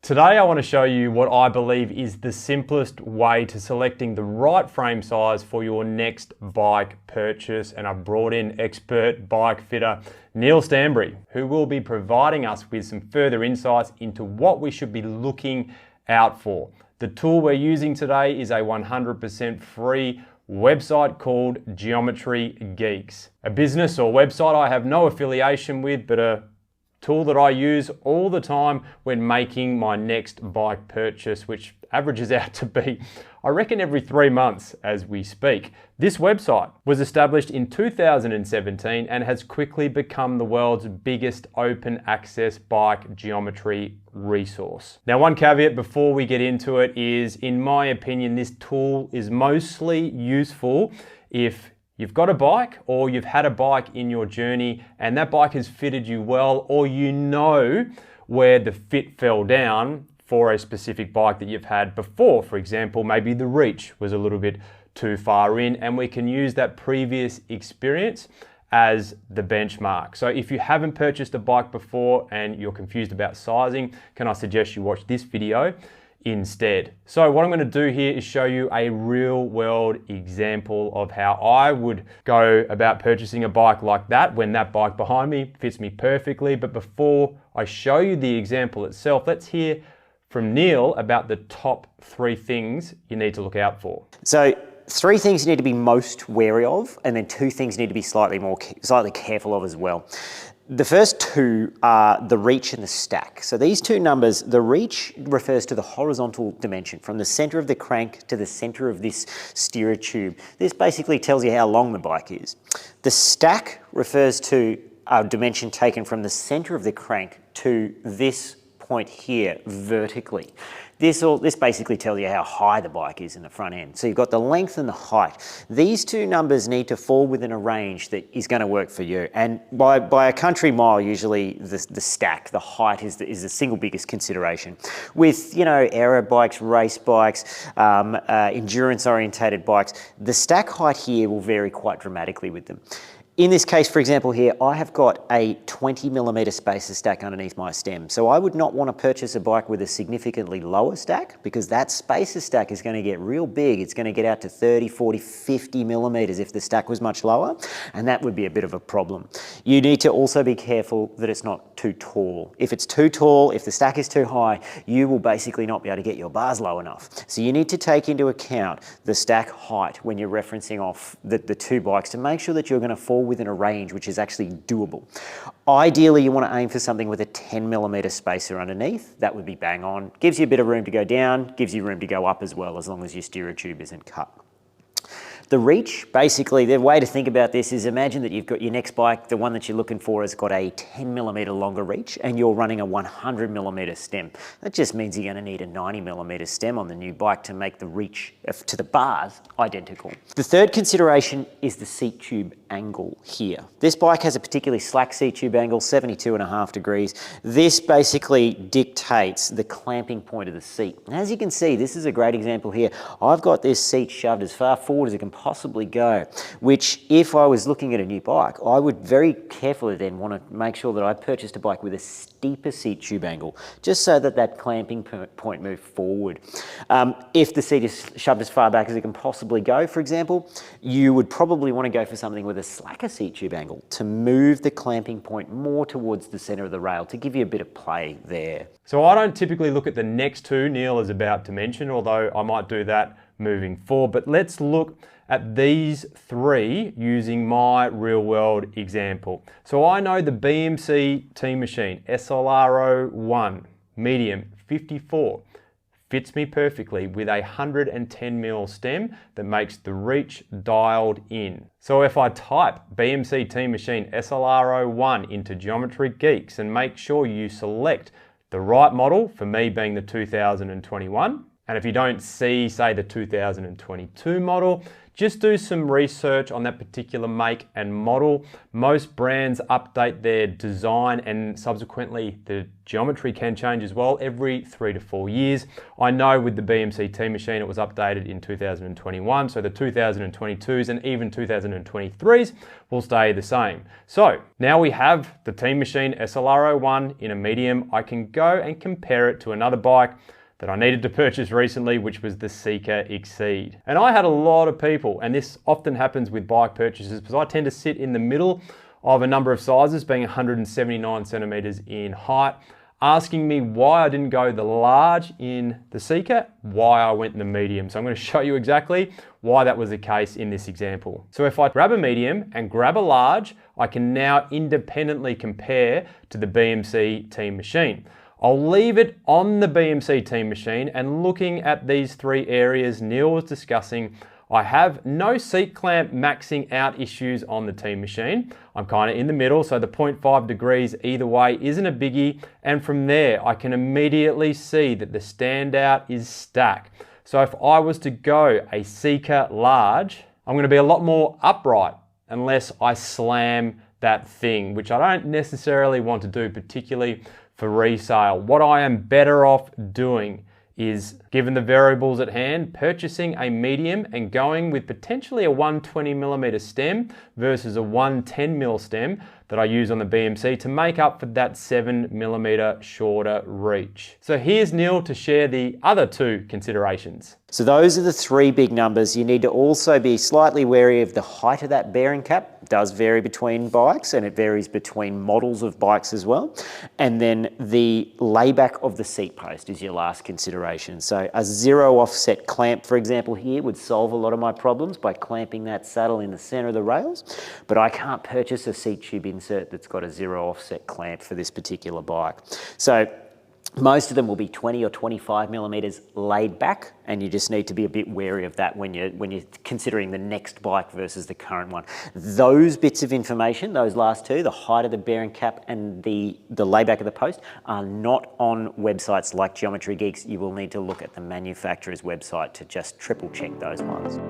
Today I want to show you what I believe is the simplest way to selecting the right frame size for your next bike purchase, and I've brought in expert bike fitter Neil Stanbury, who will be providing us with some further insights into what we should be looking out for. The tool we're using today is a 100% free website called Geometry Geeks, a business or website I have no affiliation with, but a tool that I use all the time when making my next bike purchase, which averages out to be, I reckon, every 3 months as we speak. This website was established in 2017 and has quickly become the world's biggest open access bike geometry resource. Now, one caveat before we get into it is, in my opinion, this tool is mostly useful if you've got a bike or you've had a bike in your journey and that bike has fitted you well, or you know where the fit fell down for a specific bike that you've had before. For example, maybe the reach was a little bit too far in, and we can use that previous experience as the benchmark. So if you haven't purchased a bike before and you're confused about sizing, can I suggest you watch this video instead. So what I'm going to do here is show you a real world example of how I would go about purchasing a bike like that when that bike behind me fits me perfectly. But before I show you the example itself, let's hear from Neil about the top 3 things you need to look out for. So 3 things you need to be most wary of, and then 2 things you need to be slightly careful of as well. The first 2 are the reach and the stack. So these 2 numbers, the reach refers to the horizontal dimension from the center of the crank to the center of this steerer tube. This basically tells you how long the bike is. The stack refers to a dimension taken from the center of the crank to this point here vertically. This basically tells you how high the bike is in the front end. So you've got the length and the height. These 2 numbers need to fall within a range that is going to work for you. And by a country mile, usually the stack, the height is the single biggest consideration. With, you know, aero bikes, race bikes, endurance orientated bikes, the stack height here will vary quite dramatically with them. In this case, for example here, I have got a 20mm spacer stack underneath my stem. So I would not want to purchase a bike with a significantly lower stack, because that spacer stack is going to get real big. It's going to get out to 30, 40, 50mm if the stack was much lower, and that would be a bit of a problem. You need to also be careful that it's not too tall. If it's too tall, if the stack is too high, you will basically not be able to get your bars low enough. So you need to take into account the stack height when you're referencing off the 2 bikes to make sure that you're going to fall within a range which is actually doable. Ideally, you want to aim for something with a 10mm spacer underneath. That would be bang on. Gives you a bit of room to go down, gives you room to go up as well, as long as your steerer tube isn't cut. The reach, basically, the way to think about this is, imagine that you've got your next bike, the one that you're looking for has got a 10mm longer reach, and you're running a 100mm stem. That just means you're going to need a 90mm stem on the new bike to make the reach to the bars identical. The third consideration is the seat tube angle here. This bike has a particularly slack seat tube angle, 72.5 degrees. This basically dictates the clamping point of the seat. And as you can see, this is a great example here. I've got this seat shoved as far forward as it can possibly go, which, if I was looking at a new bike, I would very carefully then want to make sure that I purchased a bike with a steeper seat tube angle, just so that that clamping point moved forward. If the seat is shoved as far back as it can possibly go, for example, you would probably want to go for something with a slacker seat tube angle to move the clamping point more towards the center of the rail, to give you a bit of play there. So I don't typically look at the next 2 Neil is about to mention, although I might do that moving forward. But let's look at these 3 using my real world example. So I know the BMC Team Machine SLR01 medium 54 fits me perfectly with a 110mm stem that makes the reach dialed in. So if I type BMC Team Machine SLR01 into Geometry Geeks and make sure you select the right model, for me being the 2021, And if you don't see, say, the 2022 model, just do some research on that particular make and model. Most brands update their design and subsequently the geometry can change as well every 3 to 4 years. I know with the BMC Team Machine it was updated in 2021, so the 2022s and even 2023s will stay the same. So now we have the Team Machine SLR01 in a medium. I can go and compare it to another bike that I needed to purchase recently, which was the Seeker Exceed. And I had a lot of people, and this often happens with bike purchases because I tend to sit in the middle of a number of sizes, being 179 centimeters in height, asking me why I didn't go the large in the Seeker, why I went in the medium. So I'm going to show you exactly why that was the case in this example. So if I grab a medium and grab a large, I can now independently compare to the BMC Team Machine. I'll leave it on the BMC Team Machine, and looking at these three areas Neil was discussing, I have no seat clamp maxing out issues on the Team Machine. I'm kind of in the middle, so the 0.5 degrees either way isn't a biggie. And from there, I can immediately see that the standout is stack. So if I was to go a Seeker large, I'm going to be a lot more upright unless I slam that thing, which I don't necessarily want to do, particularly for resale. What I am better off doing is, given the variables at hand, purchasing a medium and going with potentially a 120mm stem versus a 110mm stem that I use on the BMC to make up for that 7mm shorter reach. So here's Neil to share the other two considerations. So those are the three big numbers. You need to also be slightly wary of the height of that bearing cap. It does vary between bikes, and it varies between models of bikes as well. And then the layback of the seat post is your last consideration. So a zero offset clamp, for example, here would solve a lot of my problems by clamping that saddle in the center of the rails, but I can't purchase a seat tube insert that's got a zero offset clamp for this particular bike. So most of them will be 20 or 25 millimeters laid back, and you just need to be a bit wary of that when you're considering the next bike versus the current one. Those bits of information, those last two, the height of the bearing cap and the layback of the post, are not on websites like Geometry Geeks. You will need to look at the manufacturer's website to just triple check those ones.